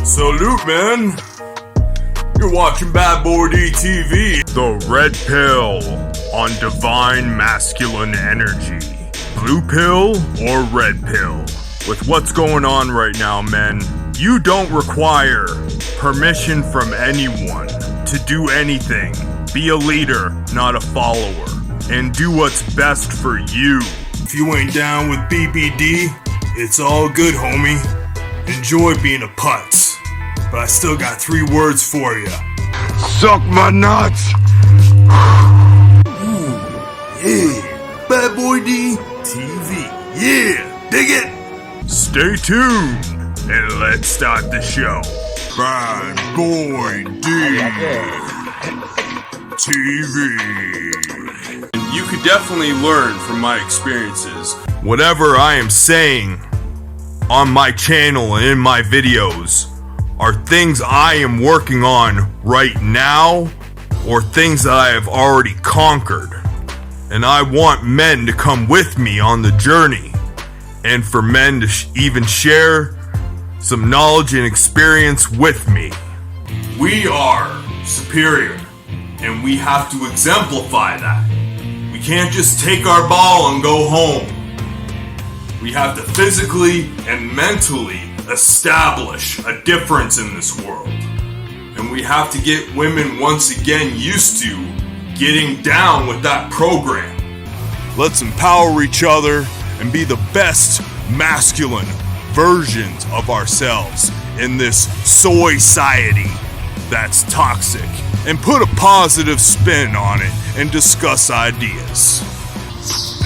Salute, man. You're watching Bad Boy DTV. The red pill on divine masculine energy. Blue pill or red pill? With what's going on right now, men, you don't require permission from anyone to do anything. Be a leader, not a follower, and do what's best for you. If you ain't down with BBD, it's all good, homie. Enjoy being a putz. But I still got 3 words for you. Suck my nuts! Ooh, yeah. Bad Boy D TV. Yeah, dig it? Stay tuned and let's start the show. Bad Boy D TV. And you could definitely learn from my experiences. Whatever I am saying on my channel and in my videos are things I am working on right now or things that I have already conquered. And I want men to come with me on the journey and for men to even share some knowledge and experience with me. We are superior and we have to exemplify that. We can't just take our ball and go home. We have to physically and mentally establish a difference in this world. And we have to get women once again used to getting down with that program. Let's empower each other and be the best masculine versions of ourselves in this soy-ciety that's toxic, and put a positive spin on it and discuss ideas.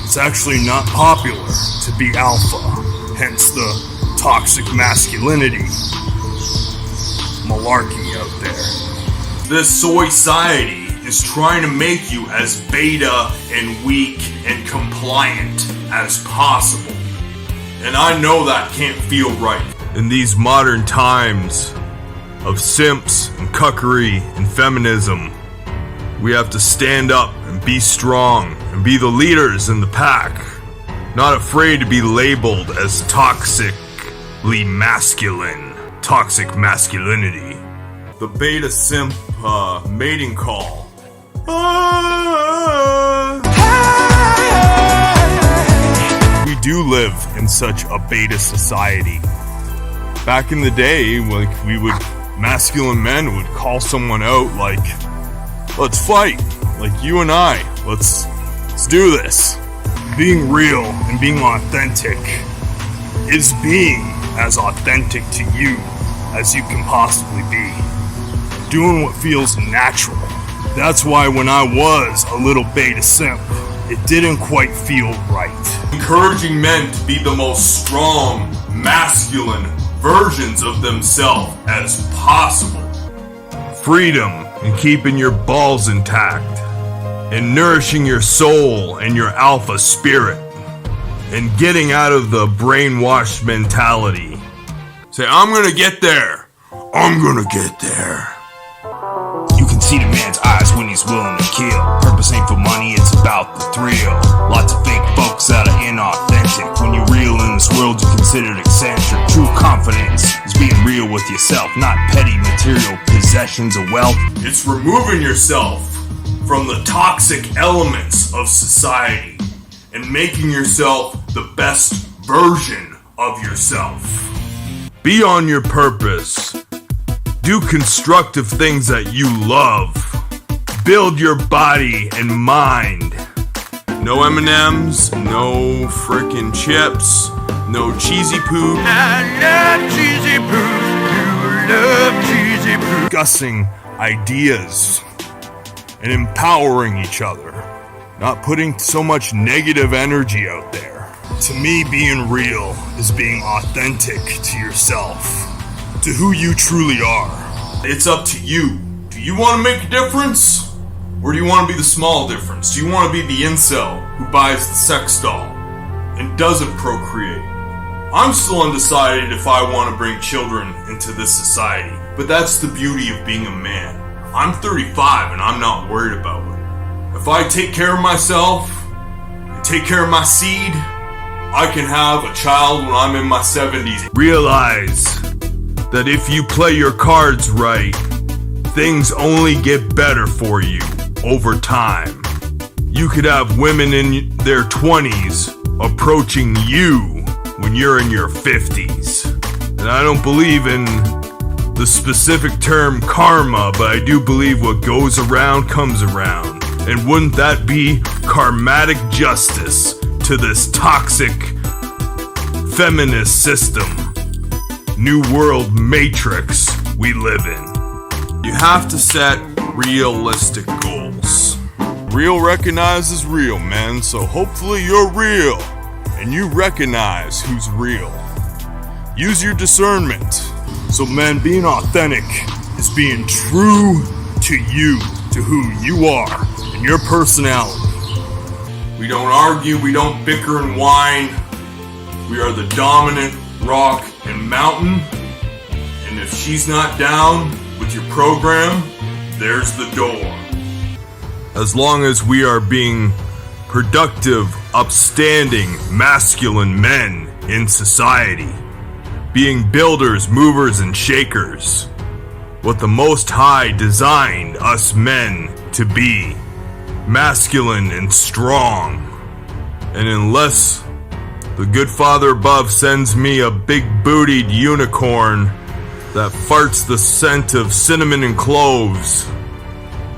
It's actually not popular to be alpha, hence the toxic masculinity malarkey out there. This soy-ciety is trying to make you as beta and weak and compliant as possible. And I know that can't feel right. In these modern times of simps and cuckery and feminism, we have to stand up and be strong and be the leaders in the pack. Not afraid to be labeled as toxically masculine. Toxic masculinity. The beta simp mating call. We do live in such a beta society. Back in the day, like masculine men would call someone out like, let's fight, like you and I, let's do this. Being real and being authentic is being as authentic to you as you can possibly be. Doing what feels natural. That's why when I was a little beta simp, it didn't quite feel right. Encouraging men to be the most strong, masculine versions of themselves as possible. Freedom and keeping your balls intact. And nourishing your soul and your alpha spirit. And getting out of the brainwashed mentality. Say, I'm gonna get there. I'm gonna get there. You can see the man's eyes when he's willing to kill. Purpose ain't for money, it's about the thrill. Lots of fake folks that are inauthentic. When you're real in this world, you're considered eccentric. True confidence is being real with yourself, not petty material possessions or wealth. It's removing yourself from the toxic elements of society and making yourself the best version of yourself. Be on your purpose. Do constructive things that you love. Build your body and mind. No M&Ms, no frickin' chips, no cheesy poop. I love cheesy poop. You love cheesy poop. Discussing ideas and empowering each other. Not putting so much negative energy out there. To me, being real is being authentic to yourself, to who you truly are. It's up to you. Do you want to make a difference? Or do you want to be the small difference? Do you want to be the incel who buys the sex doll and doesn't procreate? I'm still undecided if I want to bring children into this society, but that's the beauty of being a man. I'm 35 and I'm not worried about it. If I take care of myself and take care of my seed, I can have a child when I'm in my 70s. Realize that if you play your cards right, things only get better for you over time. You could have women in their 20s approaching you when you're in your 50s. And I don't believe in the specific term karma, but I do believe what goes around comes around. And wouldn't that be karmatic justice to this toxic feminist system, new world matrix we live in? You have to set realistic goals. Real recognizes real, man, so hopefully you're real and you recognize who's real. Use your discernment. So man, being authentic is being true to you, to who you are and your personality. We don't argue, we don't bicker and whine. We are the dominant rock and mountain. And if she's not down with your program, there's the door. As long as we are being productive, upstanding, masculine men in society, being builders, movers, and shakers, what the Most High designed us men to be, masculine and strong. And unless the good Father above sends me a big-bootied unicorn that farts the scent of cinnamon and cloves,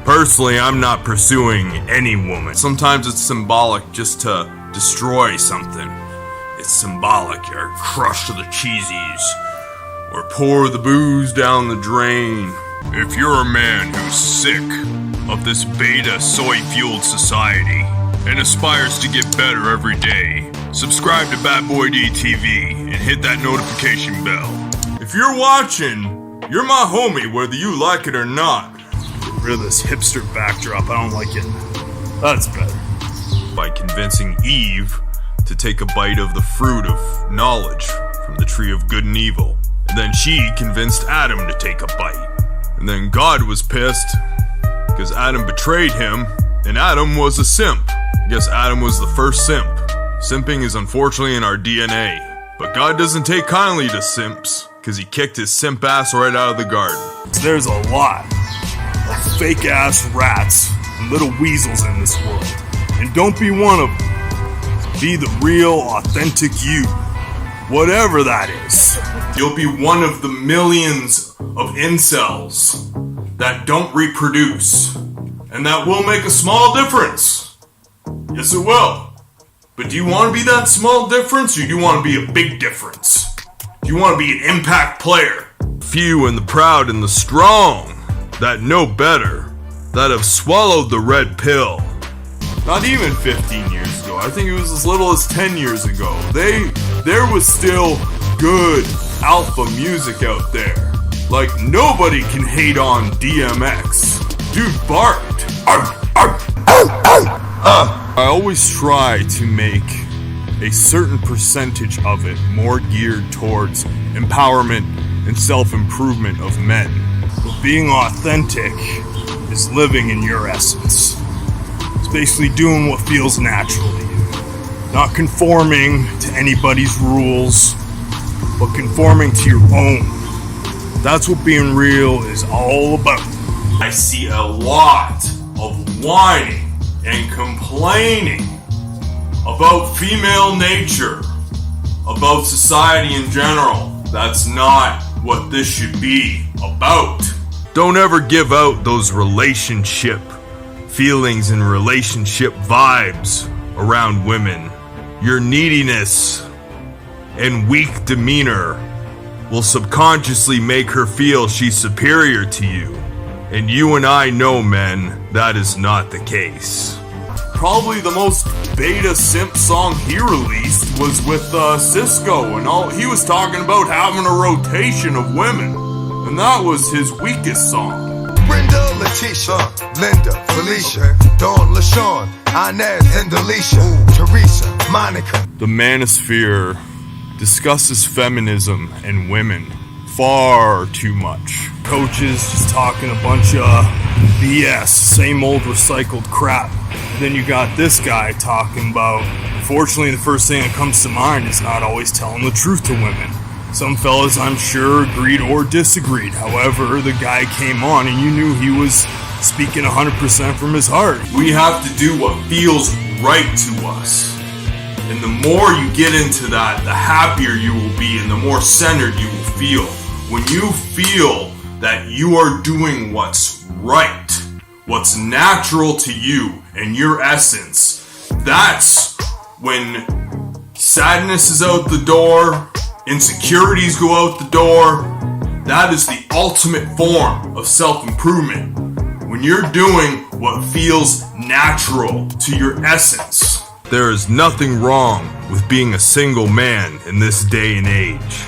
personally, I'm not pursuing any woman. Sometimes it's symbolic just to destroy something. It's symbolic, or crush the cheesies, or pour the booze down the drain. If you're a man who's sick of this beta soy-fueled society and aspires to get better every day, subscribe to Bad Boy D TV and hit that notification bell. If you're watching, you're my homie whether you like it or not. Get rid of this hipster backdrop, I don't like it. That's better. By convincing Eve to take a bite of the fruit of knowledge from the tree of good and evil. And then she convinced Adam to take a bite. And then God was pissed because Adam betrayed him and Adam was a simp. I guess Adam was the first simp. Simping is unfortunately in our DNA. But God doesn't take kindly to simps because he kicked his simp ass right out of the garden. There's a lot of fake ass rats and little weasels in this world. And don't be one of them. Be the real, authentic you. Whatever that is. You'll be one of the millions of incels that don't reproduce. And that will make a small difference. Yes, it will. But do you want to be that small difference, or do you want to be a big difference? Do you want to be an impact player? Few and the proud and the strong that know better, that have swallowed the red pill. Not even 15 years ago. I think it was as little as 10 years ago. There was still good alpha music out there. Like, nobody can hate on DMX. Dude barked. I always try to make a certain percentage of it more geared towards empowerment and self-improvement of men. But being authentic is living in your essence. Basically doing what feels natural to you. Not conforming to anybody's rules, but conforming to your own. That's what being real is all about. I see a lot of whining and complaining about female nature, about society in general. That's not what this should be about. Don't ever give out those relationship feelings and relationship vibes around women. Your neediness and weak demeanor will subconsciously make her feel she's superior to you. And you and I know, men, that is not the case. Probably the most beta simp song he released was with Cisco, and all he was talking about having a rotation of women. And that was his weakest song. Brenda, Letitia, Linda, Felicia, Dawn, LaShawn, Inez, and Alicia, Teresa, Monica. The manosphere discusses feminism and women far too much. Coaches just talking a bunch of BS, same old recycled crap. And then you got this guy talking about, unfortunately, the first thing that comes to mind is not always telling the truth to women. Some fellas, I'm sure, agreed or disagreed. However, the guy came on and you knew he was speaking 100% from his heart. We have to do what feels right to us. And the more you get into that, the happier you will be and the more centered you will feel. When you feel that you are doing what's right, what's natural to you and your essence, that's when sadness is out the door, insecurities go out the door. That is the ultimate form of self-improvement. When you're doing what feels natural to your essence. There is nothing wrong with being a single man in this day and age.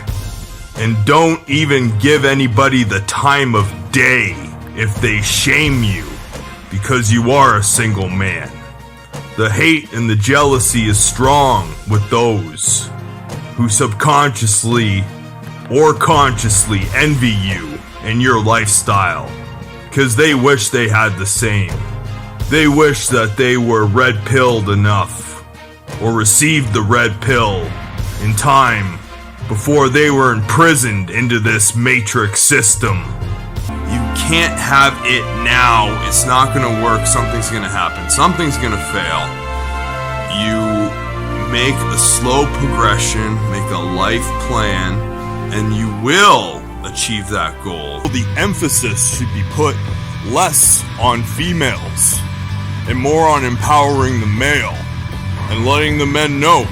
And don't even give anybody the time of day if they shame you because you are a single man. The hate and the jealousy is strong with those who subconsciously or consciously envy you and your lifestyle because they wish they had the same. They wish that they were red-pilled enough or received the red pill in time before they were imprisoned into this matrix system. You can't have it now. It's not gonna work. Something's gonna happen. Something's gonna fail. You make a slow progression, make a life plan, and you will achieve that goal. The emphasis should be put less on females and more on empowering the male and letting the men know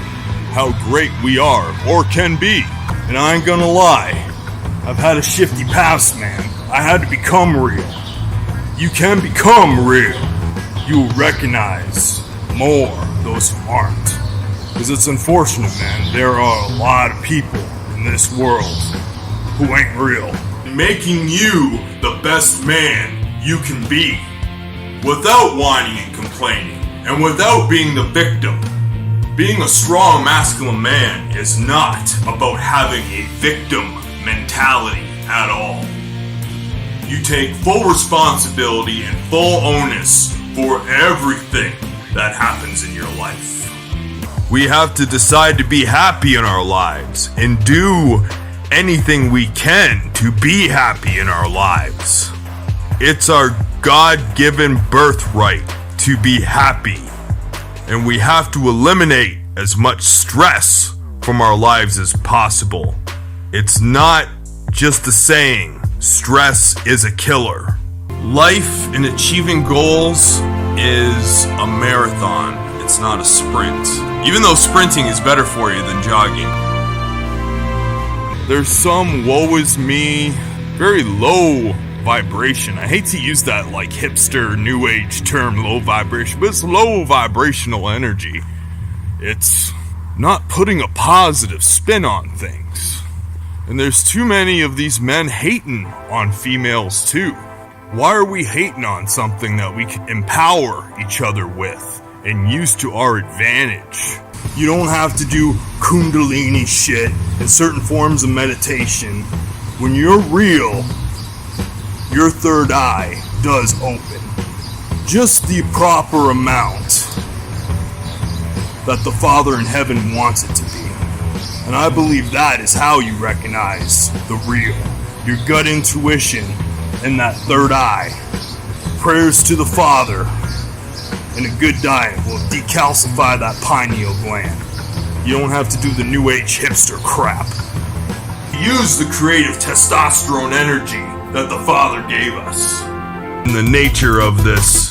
how great we are or can be. And I ain't gonna lie, I've had a shifty past, man. I had to become real. You can become real. You will recognize more those who aren't. Because it's unfortunate, man. There are a lot of people in this world who ain't real. Making you the best man you can be without whining and complaining and without being the victim. Being a strong masculine man is not about having a victim mentality at all. You take full responsibility and full onus for everything that happens in your life. We have to decide to be happy in our lives and do anything we can to be happy in our lives. It's our God-given birthright to be happy, and we have to eliminate as much stress from our lives as possible. It's not just a saying, stress is a killer. Life and achieving goals is a marathon, it's not a sprint. Even though sprinting is better for you than jogging. There's some woe is me, very low vibration. I hate to use that like hipster new age term, low vibration, but it's low vibrational energy. It's not putting a positive spin on things. And there's too many of these men hating on females too. Why are we hating on something that we can empower each other with and use to our advantage? You don't have to do kundalini shit and certain forms of meditation. When you're real, your third eye does open. Just the proper amount that the Father in heaven wants it to be. And I believe that is how you recognize the real. Your gut intuition and that third eye. Prayers to the Father and a good diet will decalcify that pineal gland. You don't have to do the new age hipster crap. Use the creative testosterone energy that the Father gave us. In the nature of this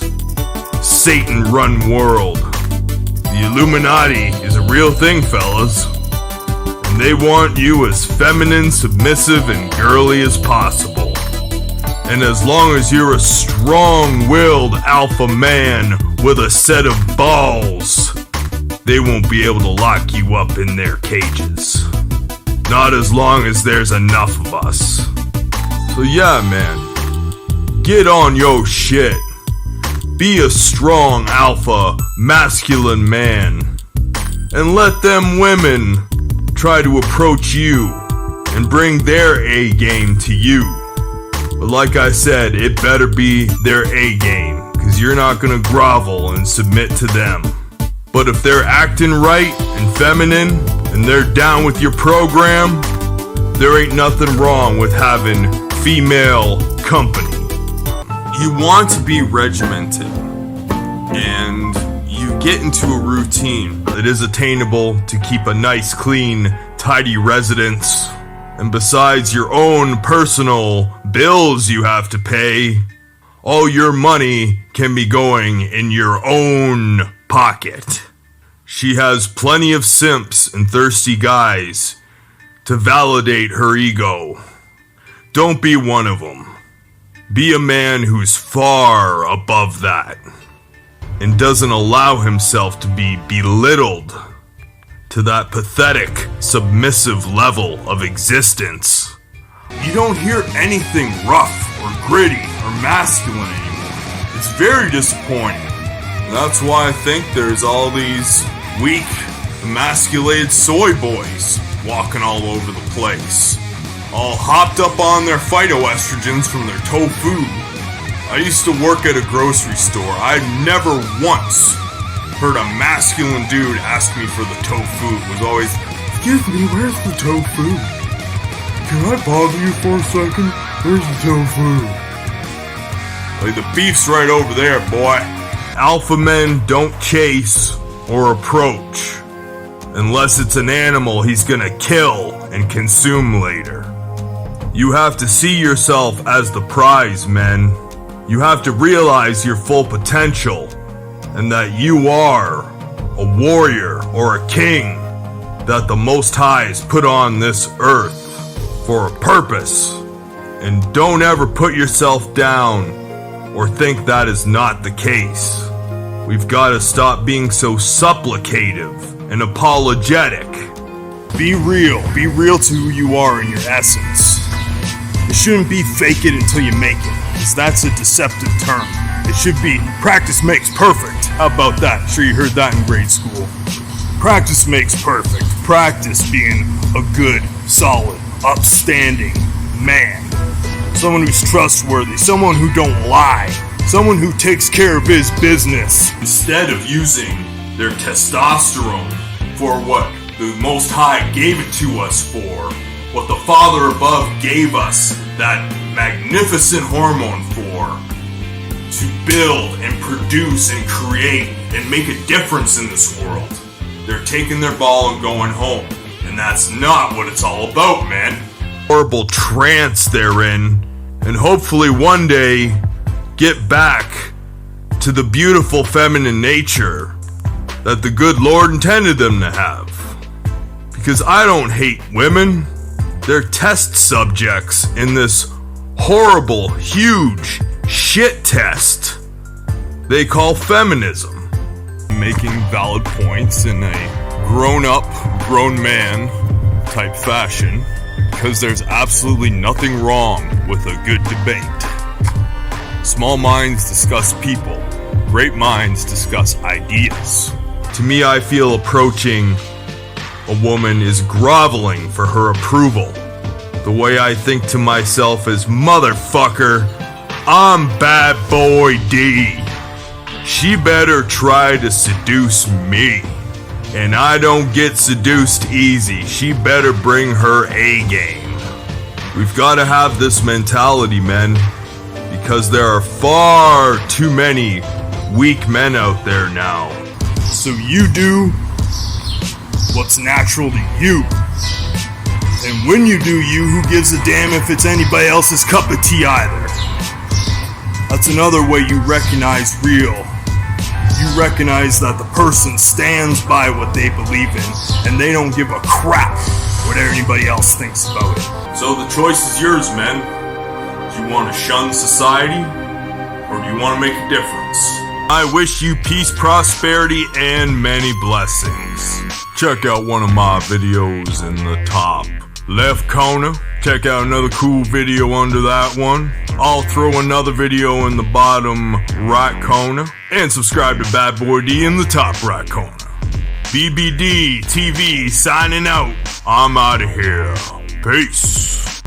Satan-run world, the Illuminati is a real thing, fellas. And they want you as feminine, submissive, and girly as possible. And as long as you're a strong-willed alpha man with a set of balls, they won't be able to lock you up in their cages. Not as long as there's enough of us. So yeah, man, get on your shit. Be a strong alpha masculine man. And let them women try to approach you and bring their A game to you. But like I said, it better be their A game, because you're not gonna grovel and submit to them. But if they're acting right and feminine and they're down with your program, there ain't nothing wrong with having female company. You want to be regimented, and you get into a routine that is attainable to keep a nice, clean, tidy residence. And besides your own personal bills you have to pay, all your money can be going in your own pocket. She has plenty of simps and thirsty guys to validate her ego. Don't be one of them. Be a man who's far above that and doesn't allow himself to be belittled to that pathetic, submissive level of existence. You don't hear anything rough or gritty or masculine anymore. It's very disappointing. And that's why I think there's all these weak, emasculated soy boys walking all over the place, all hopped up on their phytoestrogens from their tofu. I used to work at a grocery store. I never once heard a masculine dude ask me for the tofu. It was always, "Excuse me, where's the tofu? Can I bother you for a second? Where's the tofu?" Like, the beef's right over there, boy. Alpha men don't chase or approach unless it's an animal he's gonna kill and consume later. You have to see yourself as the prize, men. You have to realize your full potential and that you are a warrior or a king that the Most High has put on this earth for a purpose. And don't ever put yourself down or think that is not the case. We've got to stop being so supplicative and apologetic. Be real to who you are in your essence. It shouldn't be fake it until you make it, because that's a deceptive term. It should be practice makes perfect. How about that? I'm sure you heard that in grade school. Practice makes perfect. Practice being a good, solid, upstanding man. Someone who's trustworthy. Someone who don't lie. Someone who takes care of his business. Instead of using their testosterone for what the Most High gave it to us for, what the Father above gave us that magnificent hormone for, to build and produce and create and make a difference in this world. They're taking their ball and going home. And that's not what it's all about, man. Horrible trance they're in, and hopefully one day get back to the beautiful feminine nature that the good Lord intended them to have. Because I don't hate women. They're test subjects in this horrible, huge shit test they call feminism. Making valid points in a grown-up, grown man type fashion, because there's absolutely nothing wrong with a good debate. Small minds discuss people. Great minds discuss ideas. To me, I feel approaching a woman is groveling for her approval. The way I think to myself is, motherfucker, I'm bad boy D. She better try to seduce me. And I don't get seduced easy. She better bring her A game. We've got to have this mentality, men, because there are far too many weak men out there now. So you do what's natural to you. And when you do you, who gives a damn if it's anybody else's cup of tea either? That's another way you recognize real. You recognize that the person stands by what they believe in, and they don't give a crap what anybody else thinks about it. So the choice is yours, men. Do you want to shun society, or do you want to make a difference? I wish you peace, prosperity, and many blessings. Check out one of my videos in the top left corner. Check out another cool video under that one. I'll throw another video in the bottom right corner. And subscribe to Bad Boy D in the top right corner. BBD TV signing out. I'm out of here. Peace.